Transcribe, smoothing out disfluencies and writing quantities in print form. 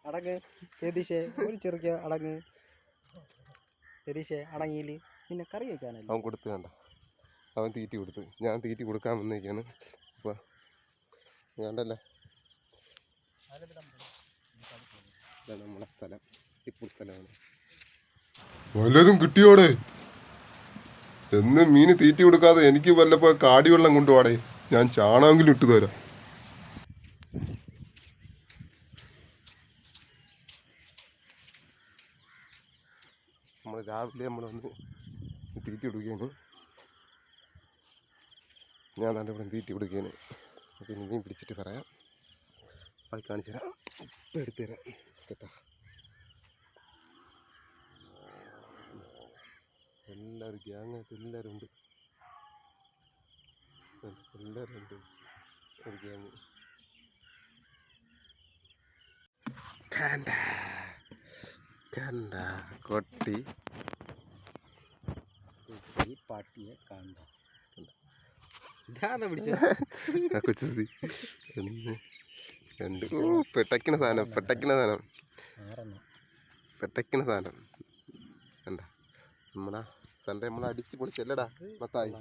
അടങ്ങ് രതീഷേ, ഒരു ചെറുക്ക അടങ്ങ് രതീഷേ. അടങ്ങിയില് നിന്നെ കറി വയ്ക്കാനല്ലേ. അവൻ കൊടുത്ത് കണ്ട, അവൻ തീറ്റി കൊടുത്ത്, ഞാൻ തീറ്റി കൊടുക്കാൻ വന്നേക്കാണ്. അപ്പോൾ വേണ്ടല്ലേ, ഇതാണ് നമ്മളെ സ്ഥലം, ഇപ്പോൾ സ്ഥലമാണ്. വല്ലതും കിട്ടിയോടെ? എന്ന് മീന് തീറ്റി കൊടുക്കാതെ എനിക്ക് വല്ലപ്പോൾ കാടിവെള്ളം കൊണ്ടുപോടെ, ഞാൻ ചാണമെങ്കിലും ഇട്ട് തരാം. നമ്മൾ രാവിലെ വന്ന് തീറ്റി കൊടുക്കുകയാണ്. ഞാൻ താണ്ട് ഇവിടെ തീറ്റി കൊടുക്കുകയാണ്. അപ്പോൾ മീൻ പിടിച്ചിട്ട് പറയാം, അത് കാണിച്ചു തരാം, ഇപ്പം എടുത്തു തരാം കേട്ടോ. എല്ലാവരും ഗ്യാങ്ങായിട്ട് എല്ലാവരും ഉണ്ട്, എല്ലാവരും ഉണ്ട് ഒരു ഗ്യാങ്. കണ്ട കണ്ട കൊട്ടി പാട്ടിയെ കണ്ട പിടിച്ച കൊച്ചി ഒന്ന് രണ്ട്. ഓ പെട്ടക്കണ സാധനം, പെട്ടക്കണ സാധനം, പെട്ടക്കണ സാധനം കണ്ട. നമ്മളാ സൺഡേ നമ്മളെ അടിച്ച് പൊളിച്ചല്ലടാ മത്തായി.